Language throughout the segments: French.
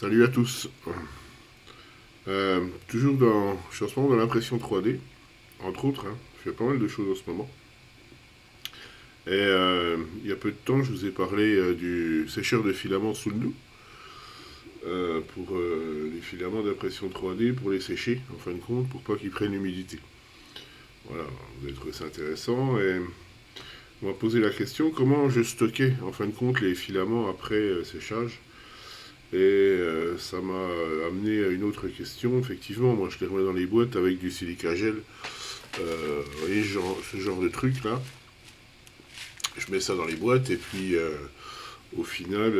Salut à tous. Toujours je suis en ce moment dans l'impression 3D, entre autres, hein. Je fais pas mal de choses en ce moment. Et il y a peu de temps, je vous ai parlé du sécheur de filaments sous le nous, pour les filaments d'impression 3D, pour les sécher, en fin de compte, pour pas qu'ils prennent l'humidité. Voilà, vous avez trouvé ça intéressant. Et on m'a posé la question comment je stockais, en fin de compte, les filaments après séchage. Et ça m'a amené à une autre question. Effectivement, moi je les remets dans les boîtes avec du silica gel. Vous voyez, ce genre de truc là. Je mets ça dans les boîtes et puis au final,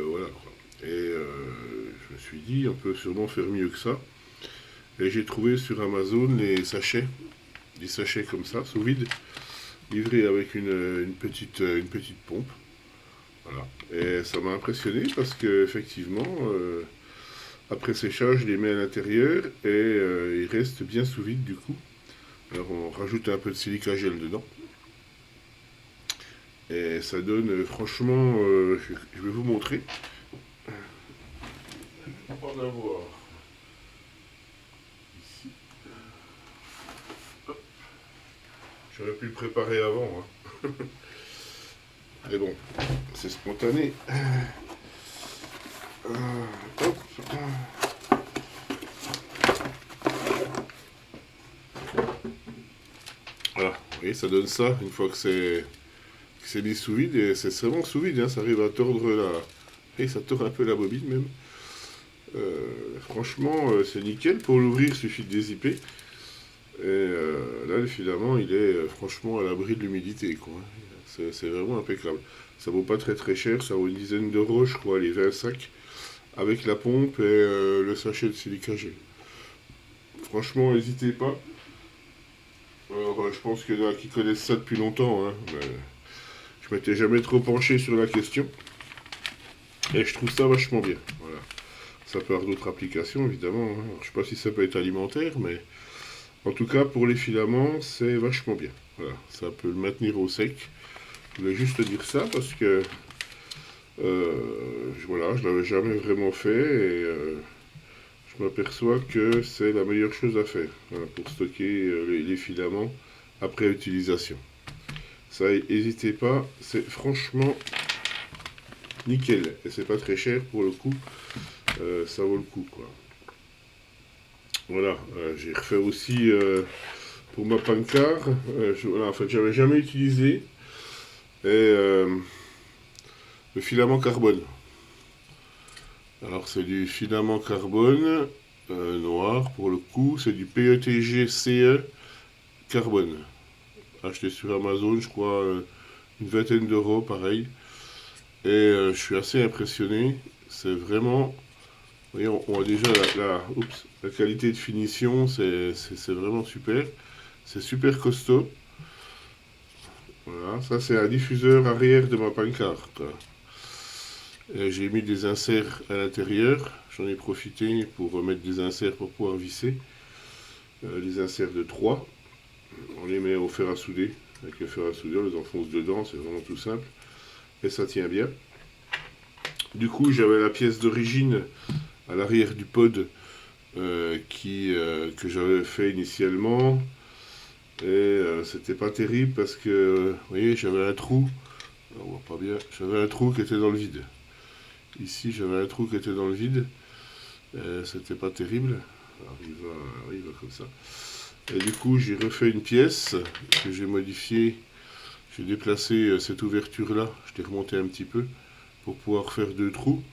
voilà quoi. Et je me suis dit, on peut sûrement faire mieux que ça. Et j'ai trouvé sur Amazon les sachets, des sachets comme ça, sous vide, livrés avec une petite pompe. Voilà. Et ça m'a impressionné parce que effectivement, après séchage, je les mets à l'intérieur et ils restent bien sous vide du coup. Alors on rajoute un peu de silica gel dedans. Et ça donne franchement, je vais vous montrer. On va en avoir ici. J'aurais pu le préparer avant, hein. Mais bon, c'est spontané. Hop. Voilà, vous voyez, ça donne ça une fois que c'est mis sous vide. Et c'est vraiment sous vide, hein, ça arrive à tordre la. Et ça tord un peu la bobine même. Franchement, c'est nickel. Pour l'ouvrir, il suffit de dézipper. Et là, le filament, il est franchement à l'abri de l'humidité, quoi. C'est vraiment impeccable. Ça vaut pas très très cher, ça vaut une dizaine d'euros, je crois, les 20 sacs, avec la pompe et le sachet de silica gel. Franchement, n'hésitez pas. Alors, je pense qu'il y en a qui connaissent ça depuis longtemps, hein, mais je m'étais jamais trop penché sur la question. Et je trouve ça vachement bien. Voilà. Ça peut avoir d'autres applications, évidemment, hein. Alors, je sais pas si ça peut être alimentaire, mais en tout cas, pour les filaments, c'est vachement bien. Voilà. Ça peut le maintenir au sec. Je voulais juste dire ça parce que voilà, je l'avais jamais vraiment fait et je m'aperçois que c'est la meilleure chose à faire, voilà, pour stocker les filaments après utilisation. Ça, n'hésitez pas, c'est franchement nickel et c'est pas très cher pour le coup, ça vaut le coup quoi. Voilà, j'ai refait aussi pour ma pancart, voilà, en fait j'avais jamais utilisé et le filament carbone. Alors c'est du filament carbone noir pour le coup, c'est du PETG CE carbone. Acheté sur Amazon, je crois, une vingtaine d'euros, pareil. Et je suis assez impressionné. C'est vraiment, vous voyez, on voit déjà la qualité de finition, c'est vraiment super. C'est super costaud. Voilà, ça c'est un diffuseur arrière de ma pancarte, quoi. J'ai mis des inserts à l'intérieur. J'en ai profité pour mettre des inserts pour pouvoir visser. Les inserts de 3. On les met au fer à souder. Avec le fer à souder, on les enfonce dedans. C'est vraiment tout simple. Et ça tient bien. Du coup, j'avais la pièce d'origine à l'arrière du pod que j'avais fait initialement. Et c'était pas terrible parce que, vous voyez, j'avais un trou. On voit pas bien. J'avais un trou qui était dans le vide. Ici, j'avais un trou qui était dans le vide. C'était pas terrible. Alors, il va comme ça. Et du coup, j'ai refait une pièce que j'ai modifiée. J'ai déplacé cette ouverture-là. Je l'ai remonté un petit peu pour pouvoir faire deux trous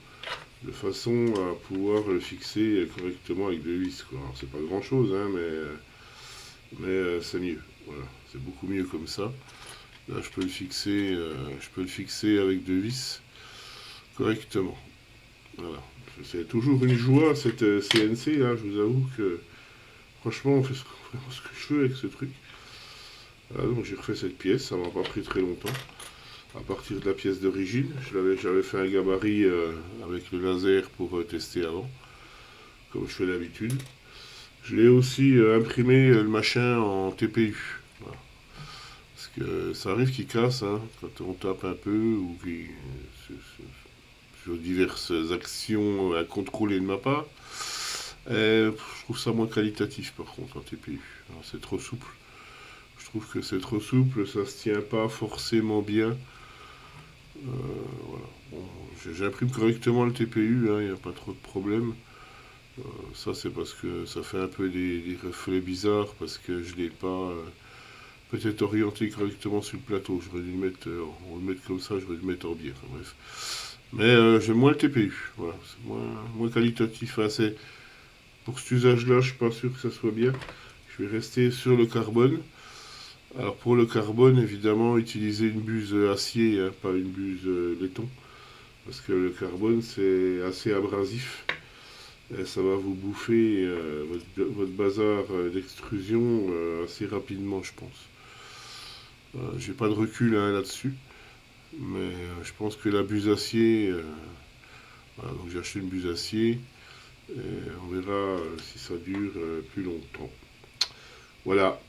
de façon à pouvoir le fixer correctement avec deux vis, quoi. Alors, c'est pas grand-chose, hein, mais c'est mieux. Voilà, c'est beaucoup mieux comme ça. Là, je peux le fixer avec deux vis correctement. Voilà. C'est toujours une joie cette CNC là, je vous avoue que franchement on fait vraiment ce que je veux avec ce truc. Voilà, donc j'ai refait cette pièce, ça m'a pas pris très longtemps. À partir de la pièce d'origine, j'avais fait un gabarit avec le laser pour tester avant, comme je fais d'habitude. Je l'ai aussi imprimé le machin en TPU. Voilà. Parce que ça arrive qu'il casse, hein, quand on tape un peu ou qu'il sur diverses actions à contrôler de ma part. Je trouve ça moins qualitatif par contre en TPU. C'est trop souple. Je trouve que c'est trop souple, ça se tient pas forcément bien. Voilà. Bon, j'imprime correctement le TPU, il n'y a pas trop de problème. Ça c'est parce que ça fait un peu des reflets bizarres, parce que je ne l'ai pas peut-être orienté correctement sur le plateau. J'aurais dû le mettre, on le mettre comme ça, j'aurais dû le mettre en biais. Enfin, bref. Mais j'aime moins le TPU. Voilà, c'est moins qualitatif. Enfin, pour cet usage-là, je suis pas sûr que ça soit bien. Je vais rester sur le carbone. Alors pour le carbone, évidemment, utiliser une buse acier, hein, pas une buse laiton. Parce que le carbone, c'est assez abrasif. Et ça va vous bouffer votre bazar d'extrusion assez rapidement, je pense. J'ai pas de recul hein, là-dessus. Mais je pense que la buse acier... voilà, donc j'ai acheté une buse acier. Et on verra si ça dure plus longtemps. Voilà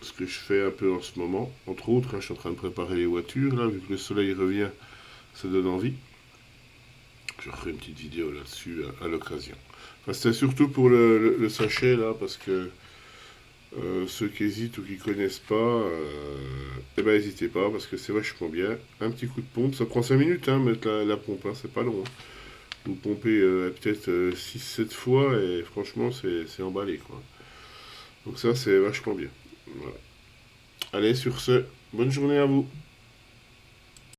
ce que je fais un peu en ce moment. Entre autres, hein, je suis en train de préparer les voitures. Là, vu que le soleil revient, ça donne envie. Je ferai une petite vidéo là-dessus à l'occasion. Enfin, c'était surtout pour le sachet là, parce que ceux qui hésitent ou qui connaissent pas, eh ben n'hésitez pas, parce que c'est vachement bien. Un petit coup de pompe, ça prend 5 minutes, hein, mettre la pompe, hein, c'est pas long. Hein. Vous pompez peut-être 6-7 fois et franchement c'est emballé quoi. Donc ça c'est vachement bien. Voilà. Allez sur ce, bonne journée à vous.